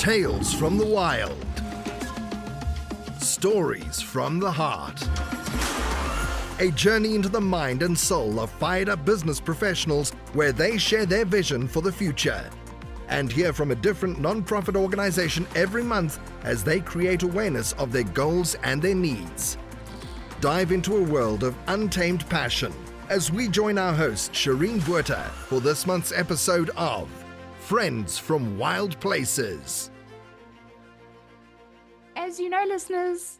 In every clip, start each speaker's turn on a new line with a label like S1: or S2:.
S1: Tales from the wild. Stories from the heart. A journey into the mind and soul of fired-up business professionals where they share their vision for the future. And hear from a different non-profit organization every month as they create awareness of their goals and their needs. Dive into a world of untamed passion as we join our host, Shireen for this month's episode of Friends from Wild Places.
S2: As you know, listeners,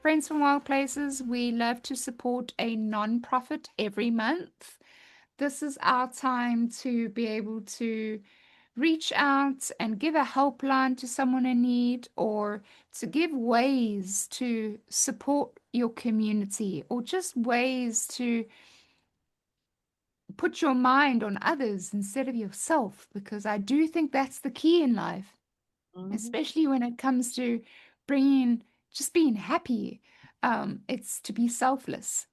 S2: Friends from Wild Places, we love to support a non-profit every month. This is our time to be able to reach out and give a helpline to someone in need, or to give ways to support your community, or just ways to put your mind on others instead of yourself, because I do think that's the key in life, especially when it comes to just being happy. It's to be selfless,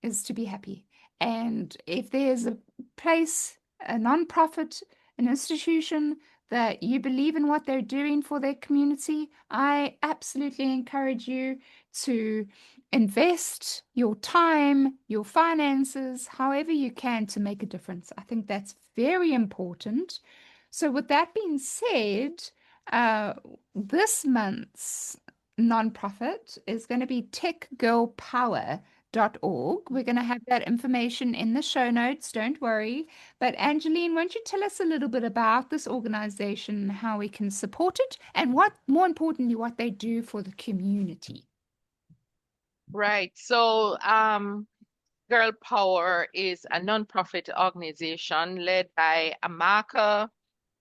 S2: is to be happy. And if there's a place, a nonprofit, an institution that you believe in what they're doing for their community, I absolutely encourage you to invest your time, your finances, however you can to make a difference. I think that's very important. So with that being said, this month's nonprofit is going to be techgirlpower.org. We're going to have that information in the show notes, don't worry. But Angeline, won't you tell us a little bit about this organization, how we can support it, and what, more importantly, what they do for the community?
S3: Right. So, Girl Power is a nonprofit organization led by Amaka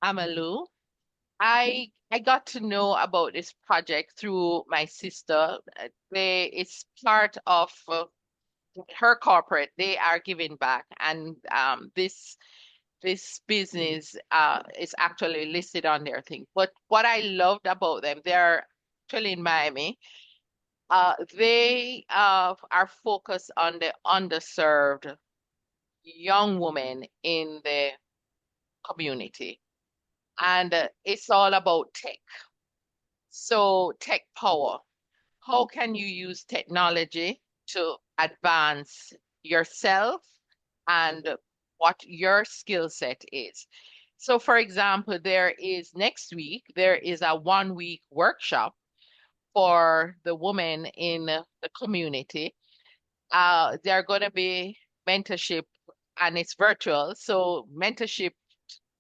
S3: Amalu. I got to know about this project through my sister. It's part of her corporate. They are giving back, and this business is actually listed on their thing. But what I loved about them, they're actually in Miami. They are focused on the underserved young women in the community. And it's all about tech. So tech power. How can you use technology to advance yourself and what your skill set is? So for example, next week, there is a 1-week workshop for the women in the community. They're going to be mentorship, and it's virtual. So mentorship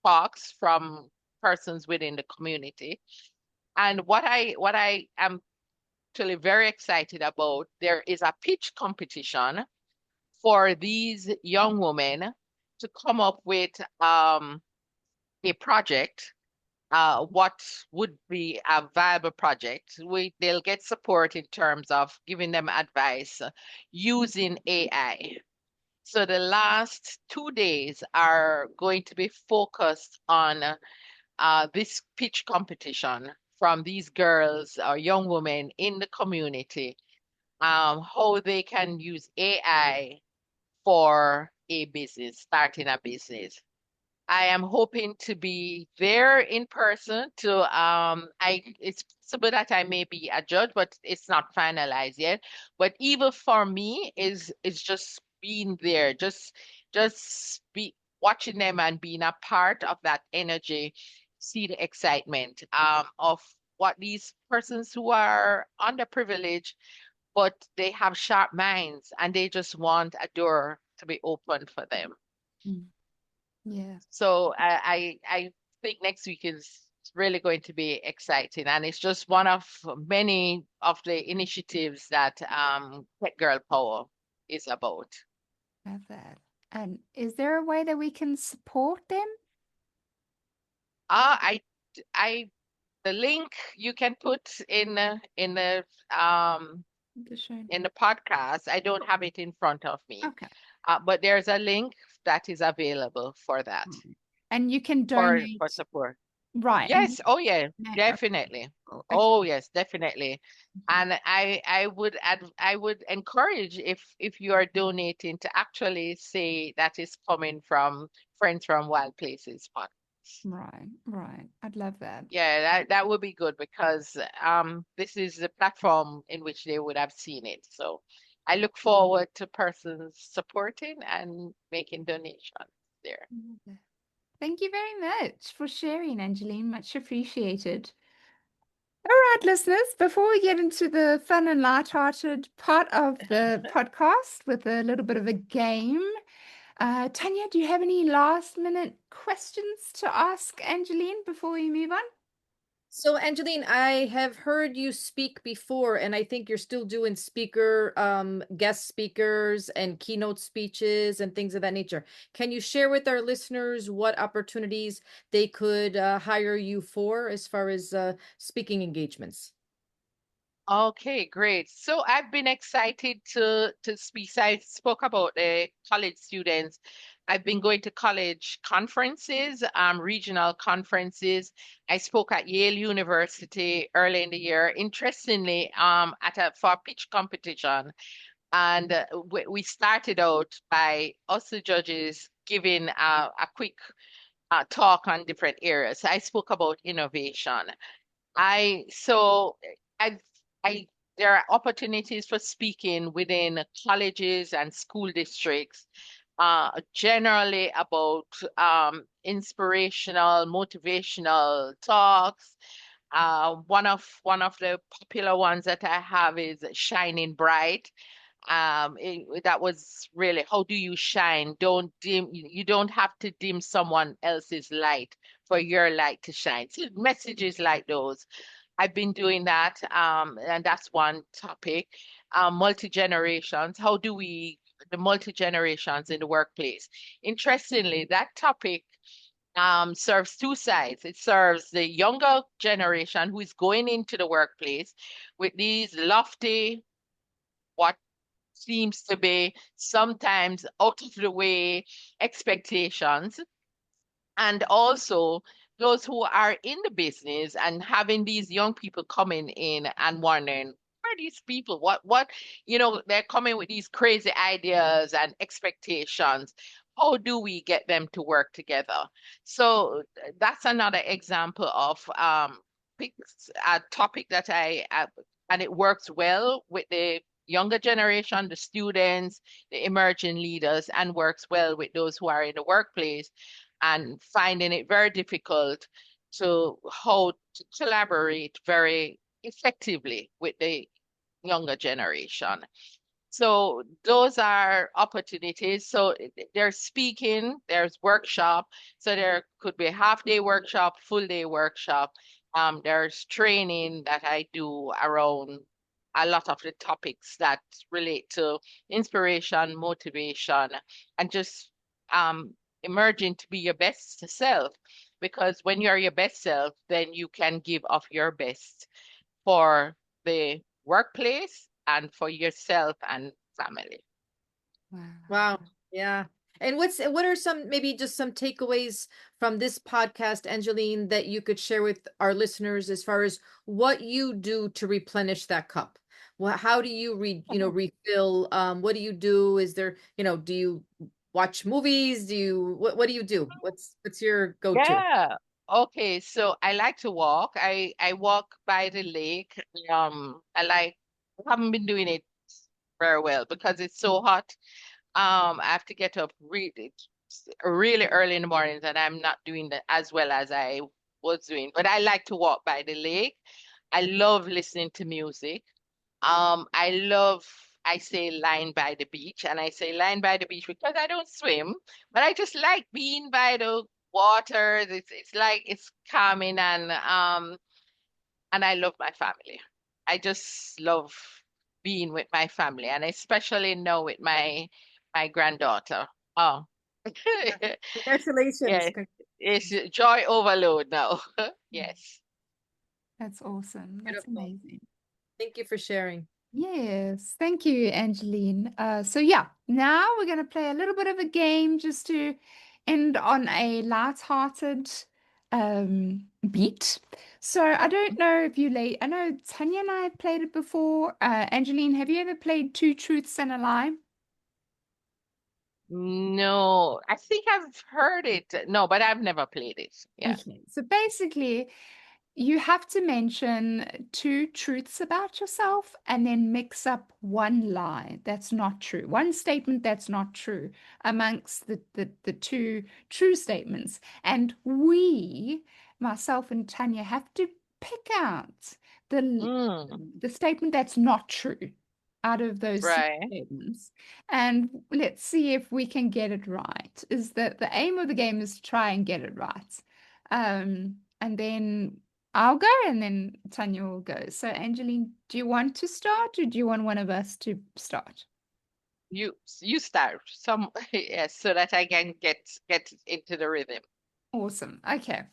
S3: talks from persons within the community. And what I am actually very excited about, there is a pitch competition for these young women to come up with a project. What would be a viable project? They'll get support in terms of giving them advice using AI. So the last 2 days are going to be focused on this pitch competition from these girls or young women in the community, how they can use AI for starting a business. I am hoping to be there in person it's possible that I may be a judge, but it's not finalized yet. But even for me is just being there, just be watching them and being a part of that energy, see the excitement of what these persons who are underprivileged, but they have sharp minds and they just want a door to be opened for them.
S2: Yeah.
S3: So I think next week is really going to be exciting, and it's just one of many of the initiatives that Tech Girl Power is about.
S2: Love that. And is there a way that we can support them?
S3: The link you can put in the
S2: The show.
S3: in the podcast. I don't have it in front of me.
S2: Okay.
S3: But there's a link that is available for that.
S2: And you can
S3: for
S2: donate.
S3: support.
S2: Right.
S3: Yes. Oh yeah,
S2: Okay.
S3: definitely.
S2: Okay.
S3: Oh yes, definitely. And I would encourage, if you are donating, to actually say that is coming from Friends from Wild Places Pod.
S2: Right, right. I'd love that.
S3: Yeah, that would be good because this is the platform in which they would have seen it. So I look forward to persons supporting and making donations there.
S2: Love that. Thank you very much for sharing, Angeline. Much appreciated. All right, listeners, before we get into the fun and light-hearted part of the podcast with a little bit of a game, Tanya, do you have any last-minute questions to ask Angeline before we move on?
S4: So, Angeline, I have heard you speak before, and I think you're still doing guest speakers and keynote speeches and things of that nature. Can you share with our listeners what opportunities they could hire you for as far as speaking engagements?
S3: Okay, great. So I've been excited to speak. So I spoke about the college students. I've been going to college conferences, regional conferences. I spoke at Yale University early in the year. Interestingly, for a pitch competition, and we started out by us the judges giving a quick talk on different areas. So I spoke about innovation. I so I I there are opportunities for speaking within colleges and school districts, generally about inspirational, motivational talks. One of the popular ones that I have is Shining Bright. That was really, how do you shine? Don't dim, you don't have to dim someone else's light for your light to shine. So messages like those. I've been doing that, and that's one topic. Multi-generations, the multi-generations in the workplace. Interestingly, that topic serves two sides. It serves the younger generation who is going into the workplace with these lofty, what seems to be sometimes out of the way expectations, and also those who are in the business and having these young people coming in and wondering, who are these people? They're coming with these crazy ideas and expectations. How do we get them to work together? So that's another example of a topic that and it works well with the younger generation, the students, the emerging leaders, and works well with those who are in the workplace and finding it very difficult to how to collaborate very effectively with the younger generation. So those are opportunities. So there's speaking, there's workshop. So there could be a half-day workshop, full-day workshop. There's training that I do around a lot of the topics that relate to inspiration, motivation, and just emerging to be your best self. Because when you're your best self, then you can give of your best for the workplace and for yourself and family.
S4: Wow. Yeah. And what are maybe just some takeaways from this podcast, Angeline, that you could share with our listeners as far as what you do to replenish that cup? Well, how do you refill? What do you do? Is there, do you watch movies? What do you do? What's your go-to?
S3: Yeah. Okay, so I like to walk. I walk by the lake. I haven't been doing it very well because it's so hot. I have to get up really early in the mornings, and I'm not doing that as well as I was doing. But I like to walk by the lake. I love listening to music. I say lying by the beach, and I say lying by the beach because I don't swim, but I just like being by the water. It's like it's calming, and I love my family. I just love being with my family, and especially now with my granddaughter. Oh,
S4: Congratulations.
S3: yeah, it's joy overload now. Yes.
S2: That's awesome. That's
S4: Beautiful.
S2: amazing.
S4: Thank you for sharing.
S2: Yes, thank you, Angeline. So yeah, now we're going to play a little bit of a game just to end on a light-hearted beat. So I don't know if I know Tanya and I have played it before. Angeline, have you ever played Two Truths and a Lie?
S3: No, I think I've heard it. No, but I've never played it. Yeah.
S2: Okay. So basically, you have to mention two truths about yourself and then mix up one lie that's not true, one statement that's not true amongst the two true statements. And we, myself and Tanya, have to pick out the statement that's not true out of those three
S3: Right.
S2: statements. And let's see if we can get it right. Is that the aim of the game is to try and get it right. And then I'll go and then Tanya will go. So, Angeline, do you want to start or do you want one of us to start?
S3: You start some yes, so that I can get into the rhythm.
S2: Awesome. Okay.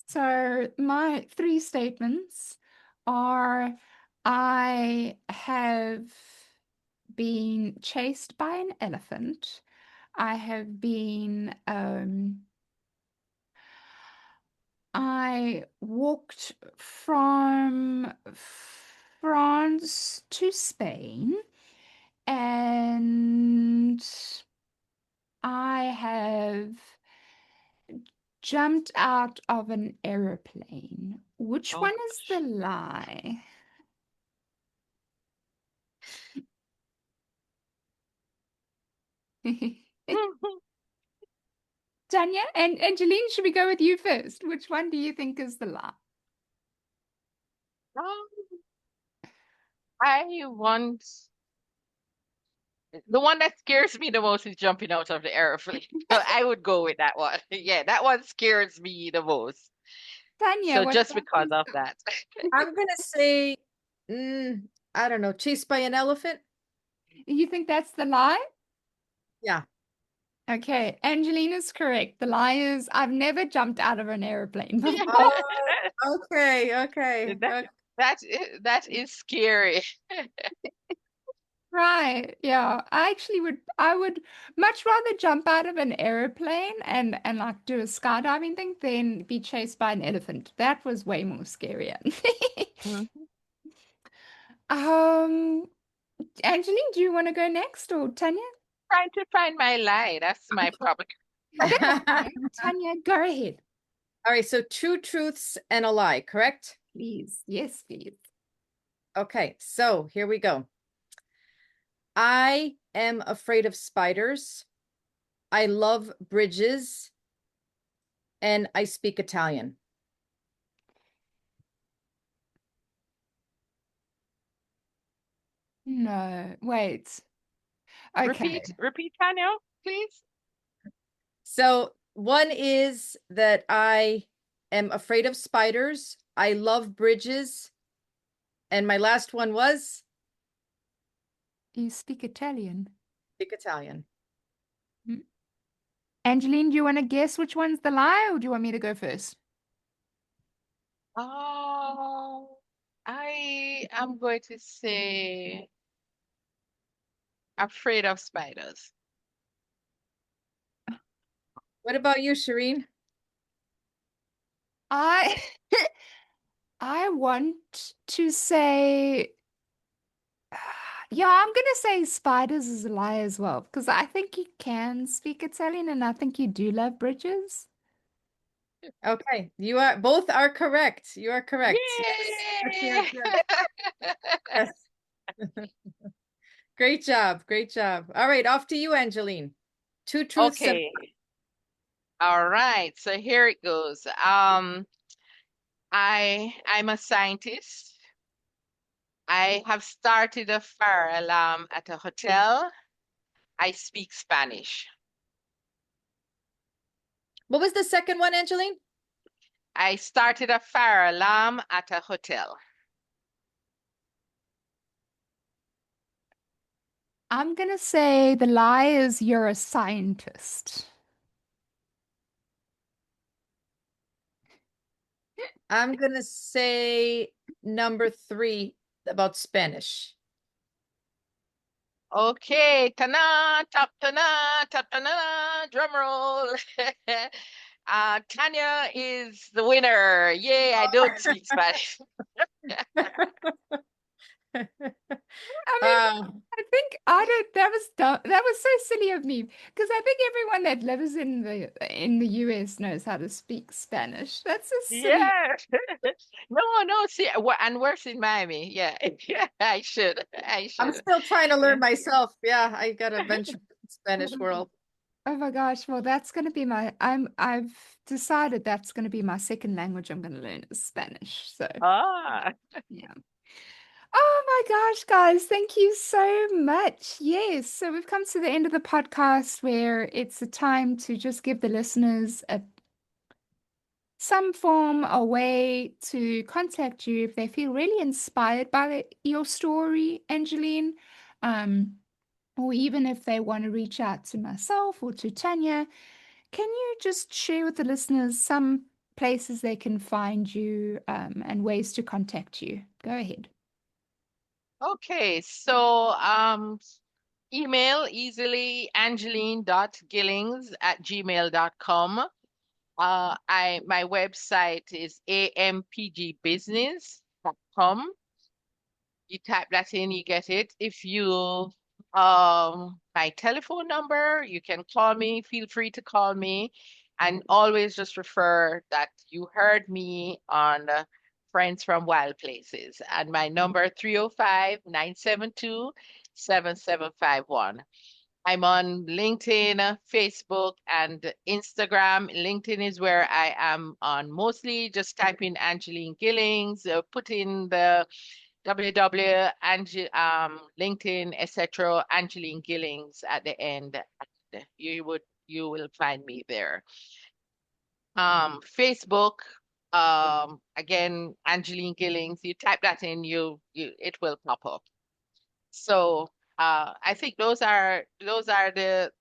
S2: So, my three statements are I have been chased by an elephant. I have been I walked from France to Spain, and I have jumped out of an aeroplane. Which
S3: Oh
S2: one is the lie? Tanya and Angeline, should we go with you first? Which one do you think is the lie?
S3: I want the one that scares me the most is jumping out of the airplane. So I would go with that one. Yeah, that one scares me the most.
S2: Tanya,
S3: So
S2: what
S3: just
S2: about
S3: because of
S2: yourself?
S3: that.
S4: I'm gonna say, I don't know, chased by an elephant.
S2: You think that's the lie?
S4: Yeah.
S2: Okay, Angelina's correct. The lie is I've never jumped out of an airplane before.
S4: Oh, okay.
S3: That is scary.
S2: Right. Yeah. I would much rather jump out of an airplane and like do a skydiving thing than be chased by an elephant. That was way more scarier.
S3: Mhm.
S2: Um, Angeline, do you want to go next or Tanya?
S3: Trying to find my lie. That's my problem.
S2: That's fine. Tanya, go ahead,
S4: All right, so two truths and a lie, correct?
S2: please. Yes, please.
S4: Okay, so here we go. I am afraid of spiders. I love bridges. And I speak Italian.
S2: No, wait. Okay.
S3: Repeat, Tanya, please.
S4: So one is that I am afraid of spiders. I love bridges. And my last one was
S2: You speak Italian.
S4: speak Italian.
S2: Angeline, do you want to guess which one's the lie or do you want me to go first?
S3: Oh, I am going to say afraid of spiders.
S4: What about you, Shireen?
S2: I I want to say yeah, I'm gonna say spiders is a lie as well because I think you can speak Italian and I think you do love bridges.
S4: Okay, you are both are correct. You are correct.
S3: Yay!
S4: Yes. Great job. Great job. All right, off to you, Angeline. Two truths.
S3: Okay. All right. So here it goes. I'm a scientist. I have started a fire alarm at a hotel. I speak Spanish.
S4: What was the second one, Angeline?
S3: I started a fire alarm at a hotel.
S2: I'm gonna say the lie is you're a scientist.
S4: I'm gonna say number 3 about Spanish.
S3: Okay, tana, tap tana, drum roll. Tanya is the winner. Yay, I don't speak Spanish.
S2: I mean, I think I don't. That was dumb. That was so silly of me because I think everyone that lives in the US knows how to speak Spanish. That's a silly.
S3: Yeah. No, see, and worse in Miami. Yeah. Yeah, I should. I
S4: I'm
S3: should.
S4: still trying to
S3: Yeah.
S4: learn myself. Yeah, I gotta venture in Spanish world.
S2: Oh my gosh. Well, that's going to be I've decided that's going to be my second language I'm going to learn is Spanish. So,
S3: Ah.
S2: yeah. Oh my gosh, guys, thank you so much. Yes, so we've come to the end of the podcast where it's a time to just give the listeners some form, a way to contact you if they feel really inspired by your story, Angeline. Um, or even if they want to reach out to myself or to Tanya, can you just share with the listeners some places they can find you and ways to contact you? Go ahead.
S3: Okay, so email easily angeline.gillings@gmail.com. My website is ampgbusiness.com. You type that in, you get it. If you my telephone number, you can call me, feel free to call me, and always just refer that you heard me on Friends from Wild Places. And my number 305-972-7751. I'm on LinkedIn, Facebook, and Instagram. LinkedIn is where I am on mostly. Just type in Angeline Gillings, put in the LinkedIn, etc. Angeline Gillings at the end. You will find me there. Facebook, again, Angeline Gillings. You type that in, it will pop up. So I think those are the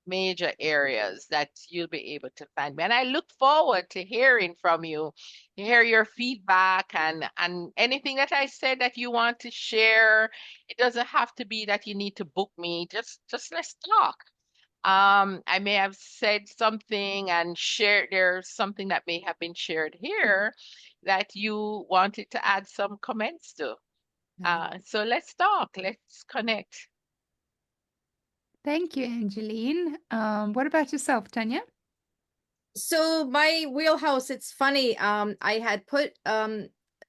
S3: major areas that you'll be able to find me. And I look forward to hearing from you, hear your feedback and anything that I said that you want to share. It doesn't have to be that you need to book me. Just let's talk. I may have said something and there's something that may have been shared here that you wanted to add some comments to. So let's talk, let's connect.
S2: Thank you, Angeline. What about yourself, Tanya?
S4: So my wheelhouse, it's funny. I had put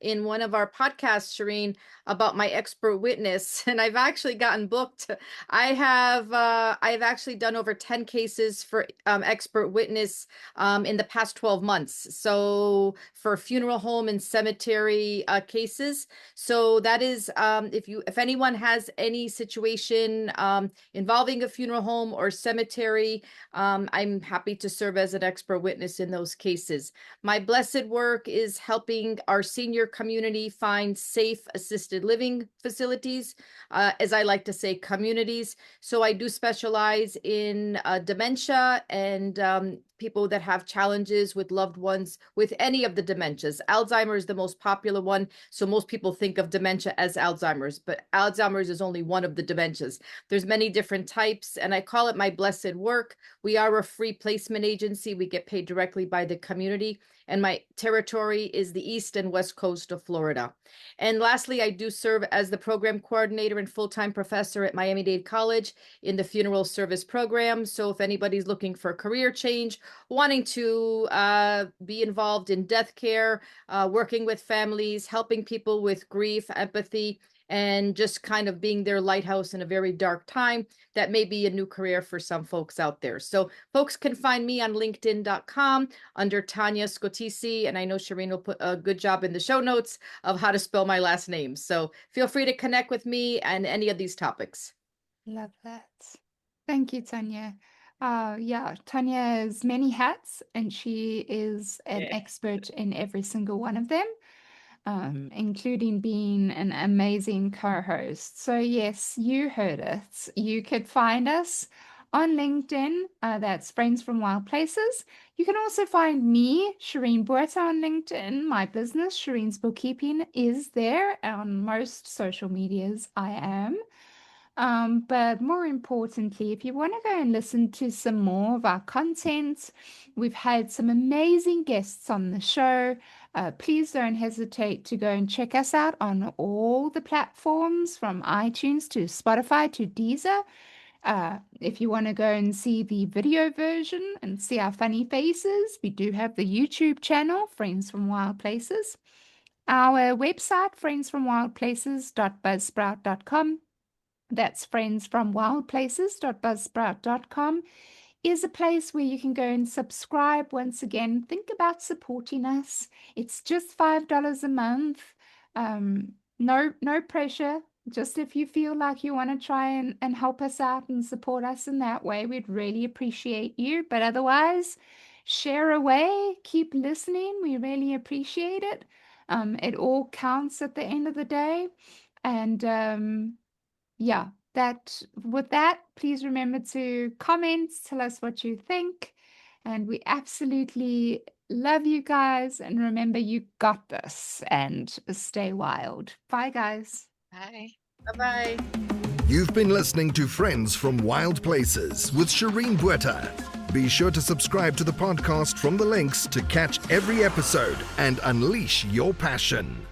S4: in one of our podcasts, Shireen, about my expert witness, and I've actually gotten booked. I've actually done over 10 cases for expert witness in the past 12 months. So for funeral home and cemetery cases. So that is if anyone has any situation involving a funeral home or cemetery, I'm happy to serve as an expert witness in those cases. My blessed work is helping our senior community find safe assisted living facilities, as I like to say, communities. So I do specialize in dementia and people that have challenges with loved ones with any of the dementias. Alzheimer's is the most popular one. So most people think of dementia as Alzheimer's, but Alzheimer's is only one of the dementias. There's many different types, and I call it my blessed work. We are a free placement agency. We get paid directly by the community, and my territory is the east and west coast of Florida. And lastly, I do serve as the program coordinator and full-time professor at Miami-Dade College in the funeral service program. So if anybody's looking for a career change, wanting to be involved in death care, working with families, helping people with grief, empathy, and just kind of being their lighthouse in a very dark time, that may be a new career for some folks out there. So folks can find me on linkedin.com under Tanya Scotisi, and I know Shireen will put a good job in the show notes of how to spell my last name. So feel free to connect with me and any of these topics.
S2: Love that. Thank you, Tanya. Yeah, Tanya has many hats and she is an
S3: Yeah.
S2: expert in every single one of them, including being an amazing co-host. So yes, you heard it. You could find us on LinkedIn. That's Friends from Wild Places. You can also find me, Shireen Buerta, on LinkedIn. My business, Shireen's Bookkeeping, is there on most social medias. I am. But more importantly, if you want to go and listen to some more of our content, we've had some amazing guests on the show. Please don't hesitate to go and check us out on all the platforms from iTunes to Spotify to Deezer. If you want to go and see the video version and see our funny faces, we do have the YouTube channel, Friends from Wild Places. Our website, friendsfromwildplaces.buzzsprout.com. That's friendsfromwildplaces.buzzsprout.com, is a place where you can go and subscribe. Once again, think about supporting us. It's just $5 a month. No pressure. Just if you feel like you want to try and help us out and support us in that way, we'd really appreciate you. But otherwise, share away, keep listening. We really appreciate it. It all counts at the end of the day. And yeah, with that, please remember to comment, tell us what you think. And we absolutely love you guys. And remember, you got this, and stay wild. Bye, guys.
S3: Bye.
S4: Bye-bye.
S1: You've been listening to Friends from Wild Places with Shireen Buerta. Be sure to subscribe to the podcast from the links to catch every episode and unleash your passion.